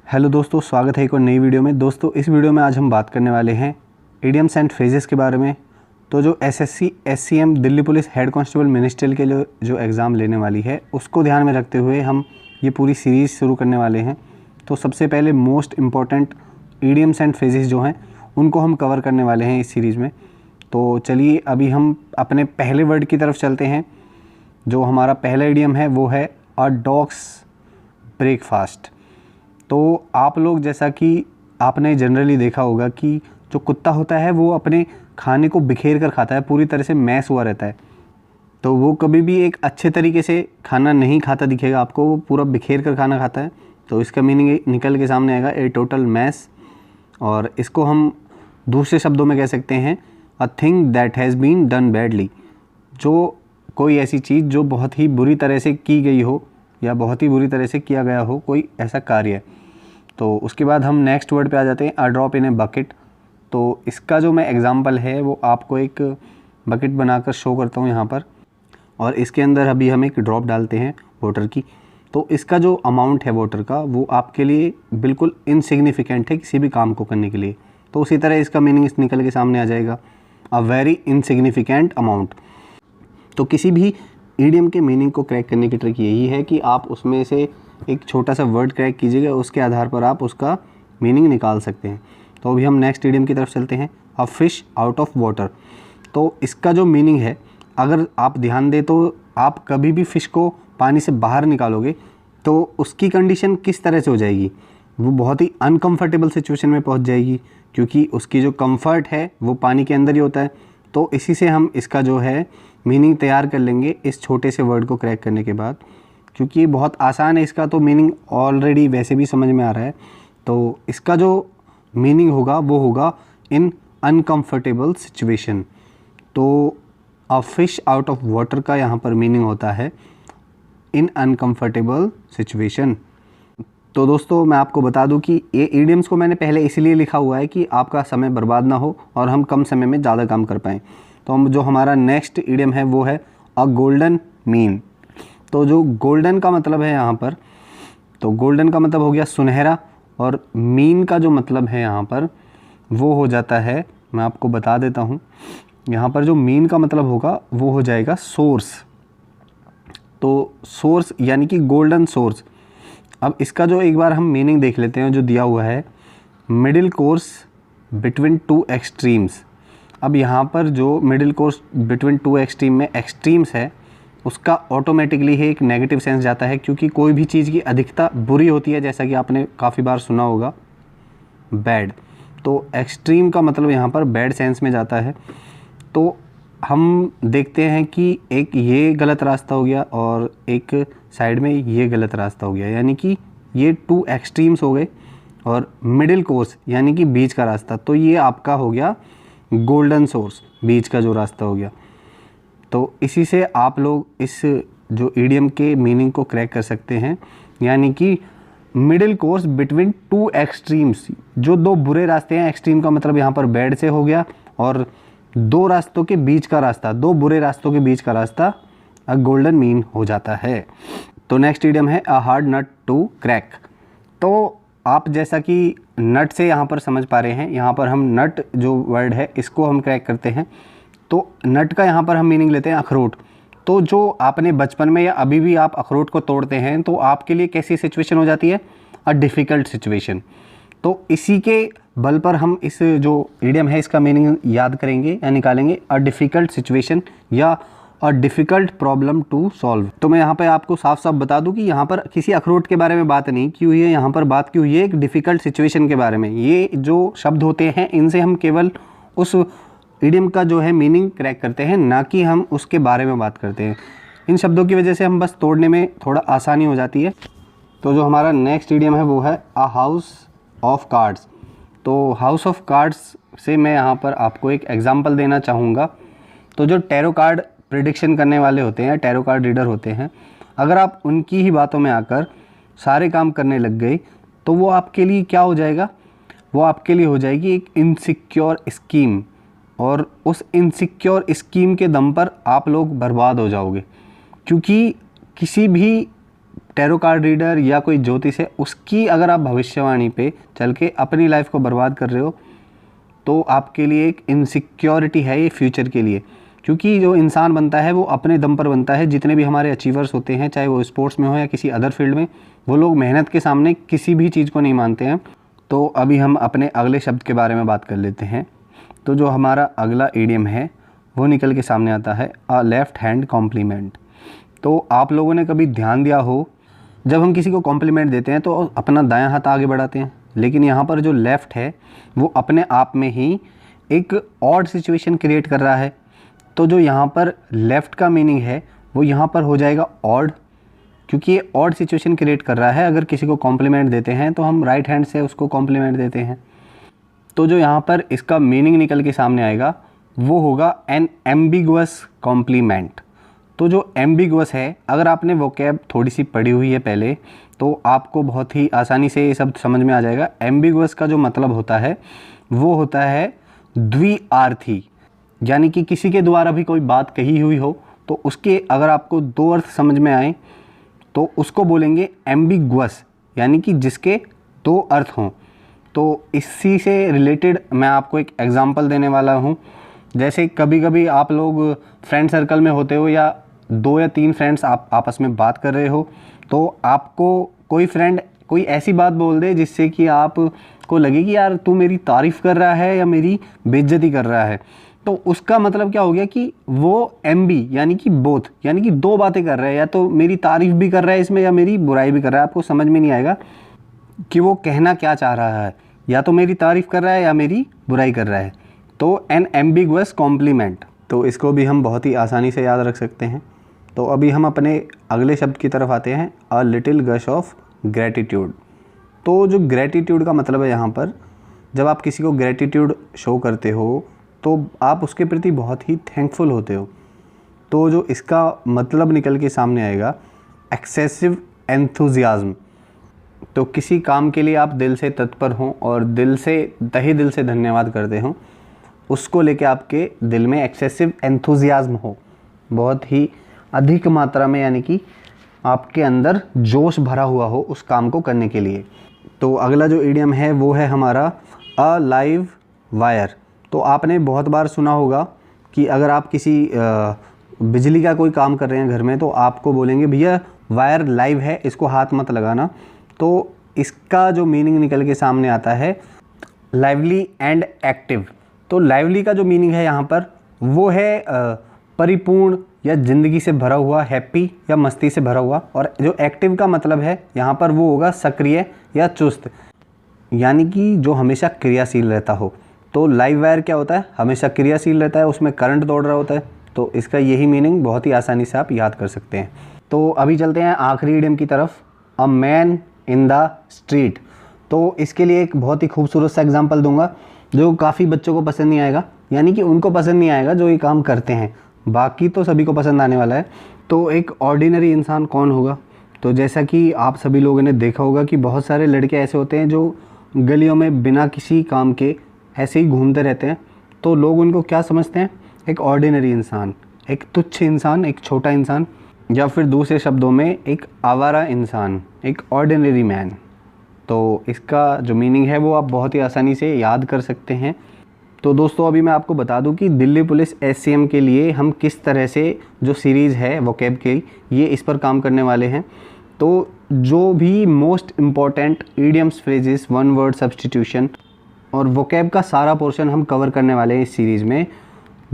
Hello दोस्तों, स्वागत है एक और नई वीडियो में। दोस्तों इस वीडियो में आज हम बात करने वाले हैं इडियम्स एंड फ्रेजेस के बारे में। तो जो SSC SCM Delhi police head constable ministerial के जो एग्ज़ाम लेने वाली है उसको ध्यान में रखते हुए हम ये पूरी सीरीज़ शुरू करने वाले हैं। तो सबसे पहले most important idioms and phrases जो हैं उनको हम कवर करने वाले हैं इस सीरीज़ में। तो चलिए अभी हम अपने पहले वर्ड की तरफ चलते हैं। जो हमारा पहला इडियम है वो है अ डॉग्स ब्रेकफास्ट। तो आप लोग, जैसा कि आपने जनरली देखा होगा कि जो कुत्ता होता है वो अपने खाने को बिखेर कर खाता है, पूरी तरह से मैस हुआ रहता है। तो वो कभी भी एक अच्छे तरीके से खाना नहीं खाता दिखेगा आपको, वो पूरा बिखेर कर खाना खाता है। तो इसका मीनिंग निकल के सामने आएगा ए टोटल मैस। और इसको हम दूसरे शब्दों में कह सकते हैं a thing that has been done badly. जो कोई ऐसी चीज़ जो बहुत ही बुरी तरह से की गई हो या बहुत ही बुरी तरह से किया गया हो, कोई ऐसा कार्य। तो उसके बाद हम नेक्स्ट वर्ड पे आ जाते हैं a drop in a bucket. तो इसका जो मैं एग्जांपल है वो आपको एक बकेट बनाकर शो करता हूँ यहाँ पर, और इसके अंदर अभी हम एक ड्रॉप डालते हैं वाटर की। तो इसका जो अमाउंट है वाटर का वो आपके लिए बिल्कुल इनसिग्निफिकेंट है किसी भी काम को करने के लिए। तो उसी तरह इसका मीनिंग इस निकल के सामने आ जाएगा अ वेरी इनसिग्निफिकेंट अमाउंट। तो किसी भी ईडियम के मीनिंग को क्रैक करने की ट्रिक यही है कि आप उसमें से एक छोटा सा वर्ड क्रैक कीजिएगा, उसके आधार पर आप उसका मीनिंग निकाल सकते हैं। तो अभी हम नेक्स्ट ईडियम की तरफ चलते हैं a fish out of water. तो इसका जो मीनिंग है, अगर आप ध्यान दें तो आप कभी भी फ़िश को पानी से बाहर निकालोगे तो उसकी कंडीशन किस तरह से हो जाएगी, वो बहुत ही अनकंफर्टेबल सिचुएशन में पहुंच जाएगी, क्योंकि उसकी जो कंफर्ट है वो पानी के अंदर ही होता है। तो इसी से हम इसका जो है मीनिंग तैयार कर लेंगे इस छोटे से वर्ड को क्रैक करने के बाद, क्योंकि ये बहुत आसान है। इसका तो मीनिंग ऑलरेडी वैसे भी समझ में आ रहा है। तो इसका जो मीनिंग होगा वो होगा इन अनकंफर्टेबल सिचुएशन। तो a fish out of water का यहाँ पर मीनिंग होता है इन अनकंफर्टेबल सिचुएशन। तो दोस्तों मैं आपको बता दूं कि ये ईडियम्स को मैंने पहले इसलिए लिखा हुआ है कि आपका समय बर्बाद ना हो और हम कम समय में ज़्यादा काम कर पाएँ। तो हम जो हमारा नेक्स्ट ईडियम है वो है अ गोल्डन मीन। तो जो गोल्डन का मतलब है यहाँ पर, तो गोल्डन का मतलब हो गया सुनहरा, और मीन का जो मतलब है यहाँ पर वो हो जाता है, मैं आपको बता देता हूँ। यहाँ पर जो मीन का मतलब होगा वो हो जाएगा सोर्स। तो सोर्स यानी कि गोल्डन सोर्स। अब इसका जो एक बार हम मीनिंग देख लेते हैं जो दिया हुआ है, middle course between two extremes. अब यहाँ पर जो middle course between two extreme में एक्सट्रीम्स है उसका ऑटोमेटिकली ही एक नेगेटिव सेंस जाता है, क्योंकि कोई भी चीज़ की अधिकता बुरी होती है, जैसा कि आपने काफ़ी बार सुना होगा बैड। तो एक्सट्रीम का मतलब यहाँ पर बैड सेंस में जाता है। तो हम देखते हैं कि एक ये गलत रास्ता हो गया और एक साइड में ये गलत रास्ता हो गया, यानी कि ये टू एक्सट्रीम्स हो गए और मिडिल कोर्स यानी कि बीच का रास्ता। तो ये आपका हो गया गोल्डन सोर्स, बीच का जो रास्ता हो गया। तो इसी से आप लोग इस जो ईडियम के मीनिंग को क्रैक कर सकते हैं, यानी कि middle course between two extremes. जो दो बुरे रास्ते हैं, एक्सट्रीम का मतलब यहाँ पर बैड से हो गया, और दो रास्तों के बीच का रास्ता, दो बुरे रास्तों के बीच का रास्ता अ गोल्डन मीन हो जाता है। तो नेक्स्ट ईडियम है a hard nut to crack. तो आप जैसा कि नट से यहाँ पर समझ पा रहे हैं, यहाँ पर हम नट जो वर्ड है इसको हम क्रैक करते हैं। तो नट का यहाँ पर हम मीनिंग लेते हैं अखरोट। तो जो आपने बचपन में या अभी भी आप अखरोट को तोड़ते हैं तो आपके लिए कैसी सिचुएशन हो जाती है, अ डिफ़िकल्ट सिचुएशन। तो इसी के बल पर हम इस जो ईडियम है इसका मीनिंग याद करेंगे या निकालेंगे, अ डिफ़िकल्ट सिचुएशन या a difficult problem to solve. तो मैं यहाँ पे आपको साफ साफ बता दूं कि यहाँ पर किसी अखरोट के बारे में बात नहीं की हुई है, यहाँ पर बात की हुई है एक डिफ़िकल्ट सिचुएशन के बारे में। ये जो शब्द होते हैं इनसे हम केवल उस ईडियम का जो है मीनिंग क्रैक करते हैं, ना कि हम उसके बारे में बात करते हैं। इन शब्दों की वजह से हम बस तोड़ने में थोड़ा आसानी हो जाती है। तो जो हमारा नेक्स्ट ईडियम है वो है अ हाउस ऑफ कार्ड्स। तो हाउस ऑफ कार्ड्स से मैं यहाँ पर आपको एक एग्जांपल देना चाहूँगा। तो जो टैरो कार्ड प्रिडिक्शन करने वाले होते हैं, टैरो कार्ड रीडर होते हैं, अगर आप उनकी ही बातों में आकर सारे काम करने लग गए तो वो आपके लिए क्या हो जाएगा, वो आपके लिए हो जाएगी एक इनसिक्योर स्कीम, और उस इनसिक्योर स्कीम के दम पर आप लोग बर्बाद हो जाओगे। क्योंकि किसी भी टैरो कार्ड रीडर या कोई ज्योतिष है, उसकी अगर आप भविष्यवाणी पे चल के अपनी लाइफ को बर्बाद कर रहे हो तो आपके लिए एक इनसिक्योरिटी है ये फ्यूचर के लिए। क्योंकि जो इंसान बनता है वो अपने दम पर बनता है। जितने भी हमारे अचीवर्स होते हैं, चाहे वो स्पोर्ट्स में हो या किसी अदर फील्ड में, वो लोग मेहनत के सामने किसी भी चीज़ को नहीं मानते हैं। तो अभी हम अपने अगले शब्द के बारे में बात कर लेते हैं। तो जो हमारा अगला इडियम है वो निकल के सामने आता है अ लेफ्ट हैंड कॉम्प्लीमेंट। तो आप लोगों ने कभी ध्यान दिया हो, जब हम किसी को कॉम्प्लीमेंट देते हैं तो अपना दायां हाथ आगे बढ़ाते हैं, लेकिन यहाँ पर जो लेफ़्ट है वो अपने आप में ही एक ऑड सिचुएशन क्रिएट कर रहा है। तो जो यहाँ पर लेफ़्ट का मीनिंग है वो यहाँ पर हो जाएगा ऑड, क्योंकि ये ऑड सिचुएशन क्रिएट कर रहा है। अगर किसी को कॉम्प्लीमेंट देते हैं तो हम राइट हैंड से उसको कॉम्प्लीमेंट देते हैं। तो जो यहाँ पर इसका मीनिंग निकल के सामने आएगा वो होगा एन एम्बिगुअस कॉम्प्लीमेंट। तो जो एम्बिगुअस है, अगर आपने वोकैब थोड़ी सी पढ़ी हुई है पहले तो आपको बहुत ही आसानी से ये सब समझ में आ जाएगा। एम्बिगुअस का जो मतलब होता है वो होता है द्विअर्थी, यानी कि किसी के द्वारा भी कोई बात कही हुई हो तो उसके अगर आपको दो अर्थ समझ में आए तो उसको बोलेंगे एम्बिगुअस, यानी कि जिसके दो अर्थ हों। तो इसी से रिलेटेड मैं आपको एक एग्जांपल देने वाला हूँ। जैसे कभी कभी आप लोग फ्रेंड सर्कल में होते हो या 2 या 3 फ्रेंड्स आप आपस में बात कर रहे हो, तो आपको कोई फ्रेंड कोई ऐसी बात बोल दे जिससे कि आपको लगे कि यार तू मेरी तारीफ़ कर रहा है या मेरी बेइज्जती कर रहा है। तो उसका मतलब क्या हो गया कि वो एम्बी यानी कि बोथ, यानी कि दो बातें कर रहा है, या तो मेरी तारीफ़ भी कर रहा है इसमें या मेरी बुराई भी कर रहा है। आपको समझ में नहीं आएगा कि वो कहना क्या चाह रहा है, या तो मेरी तारीफ़ कर रहा है या मेरी बुराई कर रहा है। तो एन एम्बिगुअस कॉम्प्लीमेंट, तो इसको भी हम बहुत ही आसानी से याद रख सकते हैं। तो अभी हम अपने अगले शब्द की तरफ आते हैं, अ लिटिल गश ऑफ ग्रैटिट्यूड। तो जो ग्रैटिट्यूड का मतलब है यहाँ पर, जब आप किसी को ग्रैटिट्यूड शो करते हो तो आप उसके प्रति बहुत ही थैंकफुल होते हो। तो जो इसका मतलब निकल के सामने आएगा एक्सेसिव एंथुजियाज्म। तो किसी काम के लिए आप दिल से तत्पर हों और दिल से तहे दिल से धन्यवाद करते हों, उसको लेके आपके दिल में एक्सेसिव एंथुजियाज्म हो, बहुत ही अधिक मात्रा में, यानी कि आपके अंदर जोश भरा हुआ हो उस काम को करने के लिए। तो अगला जो इडियम है वो है हमारा अ लाइव वायर। तो आपने बहुत बार सुना होगा कि अगर आप किसी बिजली का कोई काम कर रहे हैं घर में तो आपको बोलेंगे भैया वायर लाइव है, इसको हाथ मत लगाना। तो इसका जो मीनिंग निकल के सामने आता है लाइवली एंड एक्टिव। तो लाइवली का जो मीनिंग है यहाँ पर वो है परिपूर्ण या ज़िंदगी से भरा हुआ, हैप्पी या मस्ती से भरा हुआ। और जो एक्टिव का मतलब है यहाँ पर वो होगा सक्रिय या चुस्त, यानी कि जो हमेशा क्रियाशील रहता हो। तो लाइव वायर क्या होता है, हमेशा क्रियाशील रहता है, उसमें करंट दौड़ रहा होता है। तो इसका यही मीनिंग बहुत ही आसानी से आप याद कर सकते हैं। तो अभी चलते हैं आखिरी इडियम की तरफ, a man in the street. तो इसके लिए एक बहुत ही खूबसूरत सा एग्जांपल दूंगा जो काफ़ी बच्चों को पसंद नहीं आएगा, यानी कि उनको पसंद नहीं आएगा जो ये काम करते हैं, बाकी तो सभी को पसंद आने वाला है। तो एक ऑर्डिनरी इंसान कौन होगा? तो जैसा कि आप सभी लोगों ने देखा होगा कि बहुत सारे लड़के ऐसे होते हैं जो गलियों में बिना किसी काम के ऐसे ही घूमते रहते हैं। तो लोग उनको क्या समझते हैं? एक ऑर्डिनरी इंसान, एक तुच्छ इंसान, एक छोटा इंसान, या फिर दूसरे शब्दों में एक आवारा इंसान, एक ऑर्डिनरी मैन। तो इसका जो मीनिंग है वो आप बहुत ही आसानी से याद कर सकते हैं। तो दोस्तों अभी मैं आपको बता दूं कि दिल्ली पुलिस एससीएम के लिए हम किस तरह से जो सीरीज़ है वोकैब की, ये इस पर काम करने वाले हैं। तो जो भी most important idioms, phrases, one word substitution और वोकैब का सारा पोर्शन हम कवर करने वाले हैं इस सीरीज़ में,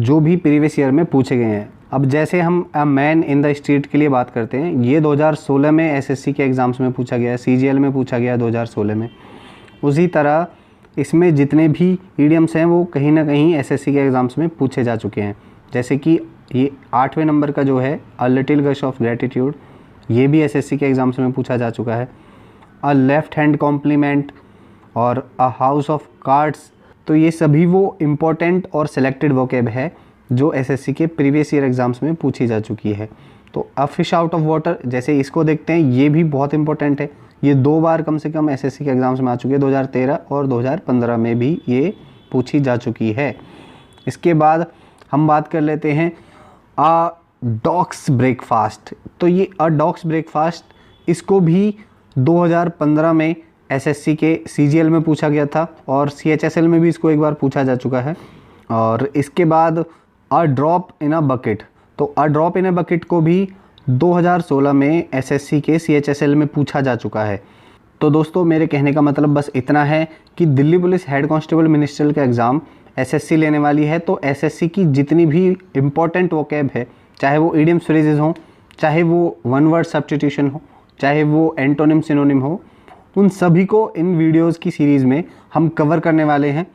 जो भी प्रीवियस ईयर में पूछे गए हैं। अब जैसे हम a man in the street के लिए बात करते हैं, ये 2016 में एसएससी के एग्ज़ाम्स में पूछा गया है, सीजीएल में पूछा गया है 2016 में। उसी तरह इसमें जितने भी इडियम्स हैं वो कहीं ना कहीं एसएससी के एग्ज़ाम्स में पूछे जा चुके हैं। जैसे कि ये 8वें नंबर का जो है अ लिटिल गश ऑफ ग्रैटिट्यूड, ये भी एसएससी के एग्ज़ाम्स में पूछा जा चुका है। अ लेफ्ट हैंड कॉम्प्लीमेंट और अ हाउस ऑफ कार्ड्स, तो ये सभी वो इम्पोर्टेंट और सिलेक्टेड वोकैब है जो एसएससी के प्रीवियस ईयर एग्ज़ाम्स में पूछी जा चुकी है। तो a fish out of water, जैसे इसको देखते हैं, ये भी बहुत इंपॉर्टेंट है। ये 2 बार कम से कम एसएससी के एग्ज़ाम्स में आ चुकी है, 2013 और 2015 में भी ये पूछी जा चुकी है। इसके बाद हम बात कर लेते हैं अ डॉग्स ब्रेकफास्ट। तो ये अ डॉग्स ब्रेकफास्ट, इसको भी 2015 में एसएससी के सीजीएल में पूछा गया था और सीएचएसएल में भी इसको एक बार पूछा जा चुका है। और इसके बाद a drop in a bucket, तो a drop in a bucket को भी 2016 में एसएससी के सीएचएसएल में पूछा जा चुका है। तो दोस्तों मेरे कहने का मतलब बस इतना है कि Delhi police head constable ministerial का एग्ज़ाम एसएससी लेने वाली है। तो एसएससी की जितनी भी इम्पॉर्टेंट वोकैब है, चाहे वो इडियम्स फ्रेजेस हों, चाहे वो वन वर्ड सब्स्टिट्यूशन हो, चाहे वो एंटोनिम सिनोनिम हो, उन सभी को इन वीडियोस की सीरीज़ में हम कवर करने वाले हैं।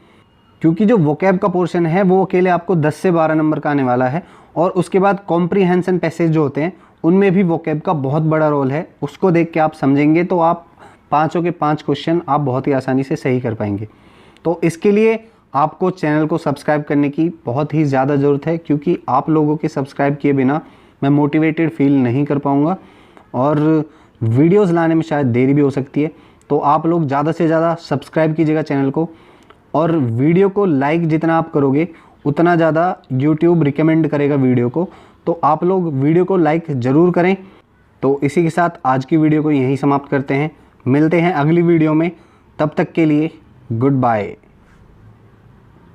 क्योंकि जो वोकैब का पोर्शन है वो अकेले आपको 10 से 12 नंबर का आने वाला है और उसके बाद कॉम्प्रीहेंशन पैसेज जो होते हैं उनमें भी वोकैब का बहुत बड़ा रोल है। उसको देख के आप समझेंगे तो आप 5 के 5 क्वेश्चन आप बहुत ही आसानी से सही कर पाएंगे। तो इसके लिए आपको चैनल को सब्सक्राइब करने की बहुत ही ज़्यादा ज़रूरत है, क्योंकि आप लोगों के सब्सक्राइब किए बिना मैं मोटिवेटेड फील नहीं कर पाऊँगा और वीडियोज़ लाने में शायद देरी भी हो सकती है। तो आप लोग ज़्यादा से ज़्यादा सब्सक्राइब कीजिएगा चैनल को और वीडियो को लाइक जितना आप करोगे उतना ज़्यादा यूट्यूब रिकमेंड करेगा वीडियो को। तो आप लोग वीडियो को लाइक ज़रूर करें। तो इसी के साथ आज की वीडियो को यहीं समाप्त करते हैं। मिलते हैं अगली वीडियो में, तब तक के लिए गुड बाय।